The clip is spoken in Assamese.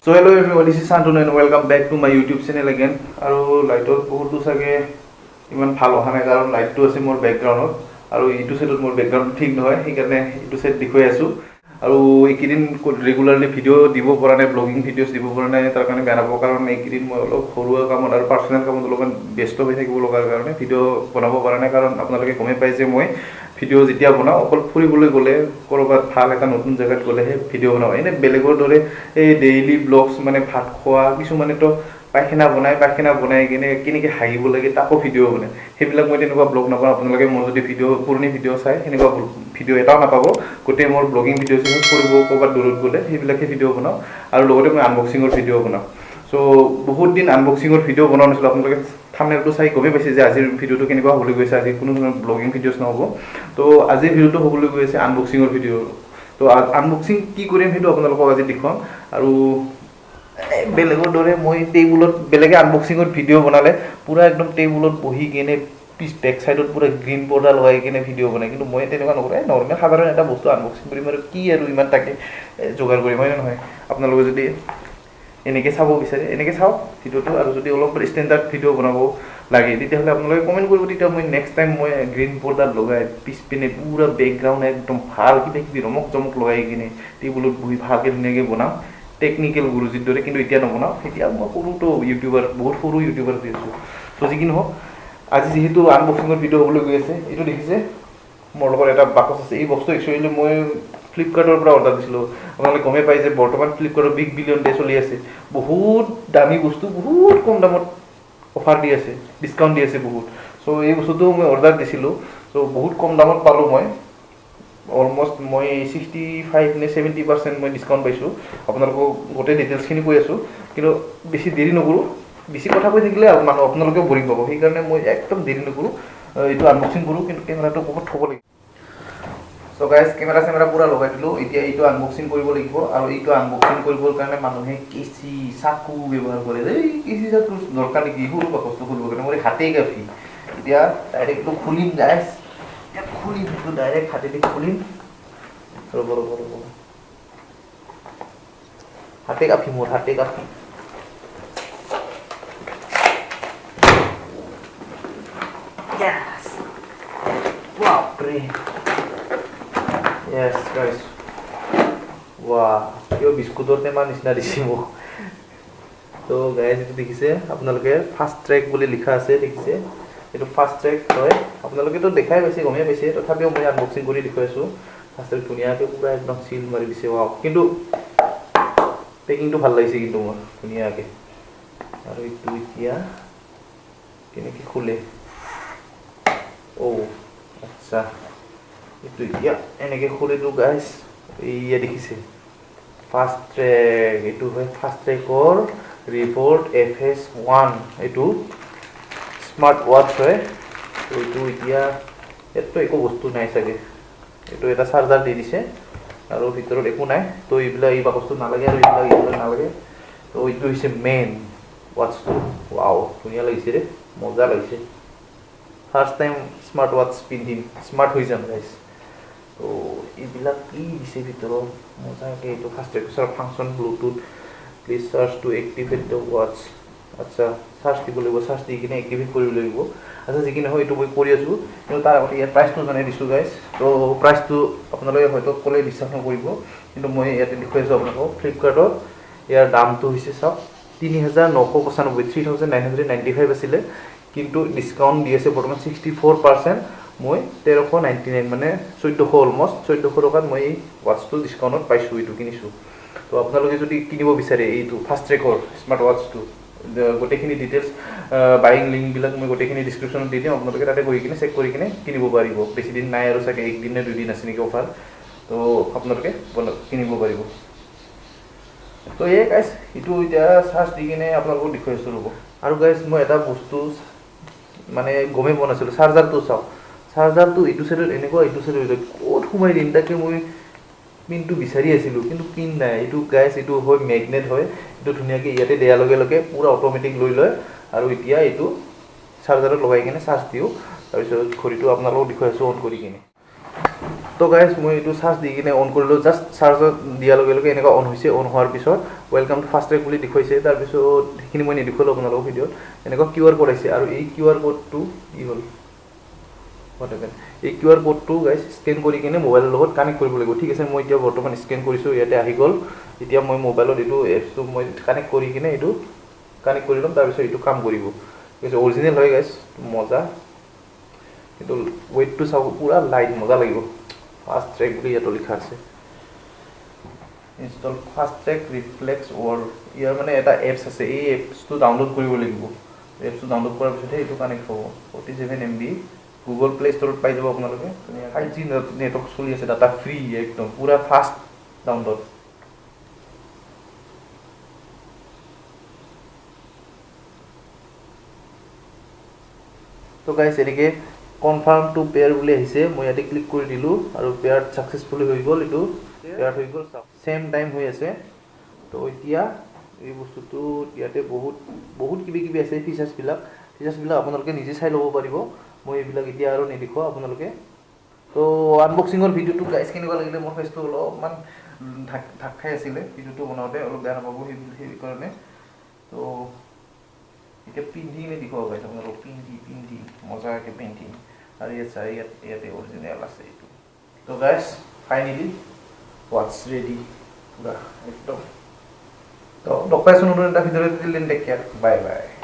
So hello everyone, this is Santanu and welcome back to my YouTube channel again. Aru lightot bohutu sage iman bhalo hane karon light to ase mor background aru etu set mor background thik nohoy ei karone etu set dikhoi asu aru ekidin regularly video dibo pora nai vlogging videos dibo pora nai tar karone banabo karon ekidin moi olop horua kamot aru personal kamot oloban besto hoi thakibo logar karone video banabo pora nai karon apnaloke gome pai je moi video যেতিয়া বনাও অকল ফুৰিবলৈ গলে কৰবাত ভাল এটা নতুন জায়গাত গলে হে ভিডিও বনাও এনে বেলেগৰ দৰে এই ডেইলি ব্লগছ মানে ভাত খোৱা কিছু মানে তো পায়খানা বনাই কিনে কিনেকে হাইব লাগে তাকো ভিডিও বনাই হেবিলাক মই তেনেকুৱা ব্লগ নাপাও আপোনালোকে মোৰ যদি ভিডিও পুৰণি ভিডিও চাই হেনেকুৱা ভিডিও এটাও নাপাব গোটেই মোৰ ব্লগিং ভিডিও আছে ফুৰিব কৰবাত দূৰত গলে হেবিলাকে ভিডিও বনাও আৰু লগতে মই আনবক্সিংৰ ভিডিও বনাও সো বহুত দিন আনবক্সিংৰ ভিডিও বনোৱা নাছিল আপোনালোকে থাম্বনেলটো চাই গমে পাইছে যে আজিৰ ভিডিওটো কেনেকুৱা হ'বলৈ গৈছে আজি কোনো ব্লগিং ভিডিওছ নহব তো আজিৰ ভিডিওটো হ'বলৈ গৈছে আনবক্সিংৰ ভিডিও তো আনবক্সিং কি কৰিম হেতু আপোনালোকক আজি দেখুৱাম আৰু বেলেগৰ দৰে মই টেবুলত বেলেগে আনবক্সিংৰ ভিডিও বনালে পুৰা একদম টেবুলত বহি কিনে পিছ বেক সাইডত পুৰা গ্ৰীন পৰ্দা লগাই কিনে ভিডিও বনাই কিন্তু মই তেনেকুৱা নকৰে নৰমাল সাধাৰণ এটা বস্তু আনবক্সিং কৰিম আৰু কি আৰু ইমান তাকে যোগাৰ কৰিম হয় নহয় আপোনালোকে যদি এনেকে চাব বিচাৰে এনেকে চাও ভিডিওটো আৰু যদি অলপ ষ্টেন্ডাৰ্ড ভিডিও বনাব লাগে তেতিয়াহলে আপোনালোকে কমেন্ট কৰিব তেতিয়া মই নেক্সট টাইম মই গ্ৰীন পৰ্দা লগাই পিছ পিনে পুৰা বেকগ্ৰাউণ্ড একদম ভাল কি ৰমক জমক লগাই কিনে টেবুলত বহি ভালকে ধুনীয়াকে বনাম টেকনিক্যাল গুৰুজিৰ দৰে কিন্তু এতিয়া নবনাও এতিয়া মই সৰুটো ইউটিউবাৰ বহুত সৰু ইউটিউবাৰ দিছো তো যি কি নহওক আজি যেহেতু আনবক্সিংৰ ভিডিও হ'বলৈ গৈ আছে এইটো দেখিছে মোৰ লগত এটা বাকচ আছে এই বস্তু একচুৱেলি মই ফ্লিপকাৰ্টৰ পৰা অৰ্ডাৰ দিছিলো আপোনালোকে গমে পাই যে বৰ্তমান ফ্লিপকাৰ্টৰ বিগ বিলিয়ন ডে চলি আছে বহুত দামী বস্তু বহুত কম দামত অফাৰ দি আছে ডিসকাউন্ট দি আছে বহুত সো এই বস্তুটো মই অৰ্ডাৰ দিছিলো সো বহুত কম দামত পালো মই অলমোস্ট মই 65 নে 70% মই ডিসকাউন্ট পাইছো আপোনালোকক গোটেই ডিটেইলছ খিনি কৈ আছো কিন্তু বেছি দেৰি নকৰো বেছি কথা কৈ থাকিলে মানুহ আপোনালোকে বৰিং পাব সেই কাৰণে মই একদম দেৰি নকৰো এইটো আনবক্সিং কৰো কিন্তু কেমেৰাটো বহুত থব লাগিব So guys, camera pura logai dilu. Etia itu unboxing koribo lagibo aru itu unboxing koribor karone manuhe kisi saku ব্যবহার করে এই kisi saku দরকার কি হলো বা কষ্ট করব কারণ মোরে হাতে গাফি এtia ডাইরেক্ট তো খুলিম গাইস এটা খুলি তো ডাইরেক্ট হাতে দিয়ে খুলিম বড় হাতে গাফি মোর হাতে guppy yes wow pre Yes guys. Wow, yo biskutor tema nisna disimo. So guys itu দেখিছে আপোনালোকে ফাস্ট ট্র্যাক বুলি লিখা আছে দেখিছে এটো ফাস্ট ট্র্যাক হয় আপোনালোকে তো দেখাই পাইছে গমে পাইছে তথাপিও মই আনবক্সিং কৰি দেখাইছো ফাস্ট ট্ৰ্যাক ধুনিয়াকে পুৰা একদম সিল মাৰি দিছে ওয়াও কিন্তু পেকিংটো ভাল লাগিছে কিন্তু মোৰ ধুনিয়াকে আৰু ইটো এতিয়া কেনেকৈ খুলে ও আচ্ছা itu ya enake khole do guys iya dekhise Fastrack itu hoy Fastrack or Revolt FS1 itu Smartwatch hoy itu এতিয়া এটো একো বস্তু নাই সাগে এটো এটা চার্জার দি দিছে আৰু ভিতৰত একো নাই তো ইবলা এই বস্তু নালাগে আৰু ইবলা নালাগে তো এইটো হৈছে মেইন ওয়াচটো ওয়াও ধুনিয়া লাগিছে ৰে মজা লাগিছে ফাৰ্স্ট টাইম স্মাৰ্টওয়াচ পিন্ধিম স্মাৰ্ট হৈ যাম গাইস তো এইবিলাক কি দিছে ভিতৰত মজাকে এইটো ফাস্ট্ৰেকছৰ function Bluetooth please search to activate the watch আচ্ছা সাৰ্চ দিব লাগিব সাৰ্চ দি কিনে এক্টিভেট কৰিব লাগিব আচ্ছা যিকিনে হয় এইটো মই কৰি আছো কিন্তু তাৰ আগতে ইয়াৰ প্ৰাইচটো জানাই দিছো গাইস তো প্ৰাইচটো আপোনালোকে হয়তো কলে বিশ্বাস নকৰিব কিন্তু মই ইয়াতে দেখুৱাই আছো আপোনালোকক ফ্লিপকাৰ্টৰ ইয়াৰ দামটো হৈছে সব 3995 3995 আছিল কিন্তু ডিসকাউন্ট দি আছে বৰ্তমান 64% মই 1399 মানে 1400 অলমোস্ট 1400 টকাত মই ওয়াচটো ডিসকাউন্টত পাইছো এইটো কিনিছো তো আপোনালোকে যদি কিনিব বিচাৰে এইটো ফাস্ট্ৰেকৰ স্মাৰ্ট ওয়াচটো গোটেইখিনি ডিটেইলছ বাইং লিংক বিলাক মই গোটেইখিনি ডেসক্ৰিপচনত দি দিম আপোনালোকে তাতে গৈ কিনে চেক কৰি কিনে কিনিব পাৰিব বেছি দিন নাই আৰু চাগে এক দিন নে দুই দিন আছে নেকি অফাৰ তো আপোনালোকে কিনিব পাৰিব তো এই গাইস ইটো এতিয়া সাৰ্চ দি কিনে আপোনালোকক দেখুৱাইছো ৰব আৰু গাইস মই এটা বস্তু মানে গমে বনাছিল চাৰ্জাৰটো চাও চাৰ্জাৰটো ইটো সাইডত এনেকুৱা ইটো সাইডত কোত ঘুমাই দিন তাকে মই পিনটো বিচাৰি আছিল কিন্তু পিন নাই ইটো গাইস ইটো হয় ম্যাগনেট হয় ইটো ধুনিয়াকে ইয়াতে দেয়া লগে লগে পুৰা অটোমেটিক লৈ লয় আৰু এতিয়া ইটো চাৰ্জাৰত লগাই কিনে চাৰ্জ দিও তাৰ পিছত ঘড়ীটো আপোনালোকক দেখুৱাইছো অন কৰি কিনে তো গাইজ মই এইটো চাৰ্জ দি কিনে অন কৰিলোঁ জাষ্ট চাৰ্জত দিয়াৰ লগে লগে এনেকুৱা অন হৈছে অন হোৱাৰ পিছত ৱেলকাম টু ফাষ্টট্ৰেক বুলি দেখুৱাইছে তাৰপিছত সেইখিনি মই নেদেখুৱালোঁ আপোনালোকক ভিডিঅ'ত এনেকুৱা QR কোড আহিছে আৰু এই QR কোডটো কি হ'ল এই QR কোডটো গাইজ স্কেন কৰি কিনে মোবাইলৰ লগত কানেক্ট কৰিব লাগিব ঠিক আছে মই এতিয়া বৰ্তমান স্কেন কৰিছোঁ ইয়াতে আহি গ'ল এতিয়া মই মোবাইলত এইটো এপছটো মই কানেক্ট কৰি কিনে এইটো কানেক্ট কৰি ল'ম তাৰপিছত এইটো কাম কৰিব ঠিক আছে অৰিজিনেল হয় গাইজ মজা কিন্তু ৱেইটটো চাব পুৰা লাইট মজা লাগিব ফাষ্টট্ৰেক বুলি ইয়াত লিখা আছে ইনষ্টল ফাষ্টট্ৰেক ৰিফ্লেক্স ৱৰ্ল্ড ইয়াৰ মানে এটা এপছ আছে এই এপছটো ডাউনলোড কৰিব লাগিব এপছটো ডাউনলোড কৰাৰ পিছতহে এইটো কানেক্ট হ'ব 47 MB গুগল প্লে ষ্টৰত পাই যাব আপোনালোকে 5G নেটৱৰ্ক চলি আছে ডাটা ফ্ৰী একদম পুৰা ফাষ্ট ডাউনলোড তো গাইজ এনেকৈ কনফাৰ্ম টু পেয়াৰ বুলি আহিছে মই ইয়াতে ক্লিক কৰি দিলোঁ আৰু পেয়াৰ ছাকচেছফুলি হৈ গ'ল এইটো পেয়াৰ হৈ গ'ল চেম টাইম হৈ আছে তো এতিয়া এই বস্তুটো ইয়াতে বহুত কিবি আছে ফিচাৰ্ছবিলাক আপোনালোকে নিজে চাই ল'ব পাৰিব মই এইবিলাক এতিয়া আৰু নেদেখুৱাওঁ আপোনালোকে তো আনবক্সিঙৰ ভিডিঅ'টো গাইজ কেনেকুৱা লাগিলে মোৰ ফেচটো অলপমান ঢাক খাই আছিলে ভিডিঅ'টো বনাওঁতে অলপ বেয়া নাপাব সেইকাৰণে তো এতিয়া পিন্ধি কিনে দেখুৱাব গাইজ আপোনালোক পিন্ধি মজাকৈ পিন্ধি আৰু ইয়াতে অৰিজিনেল আছে এইটো তো গাইজ ফাইনেলি ৱাটছ ৰেডি পুৰা একদম তো লগ পাইছোঁ নতুন এটা ভিডিঅ'ত টেক কেয়াৰ বাই বাই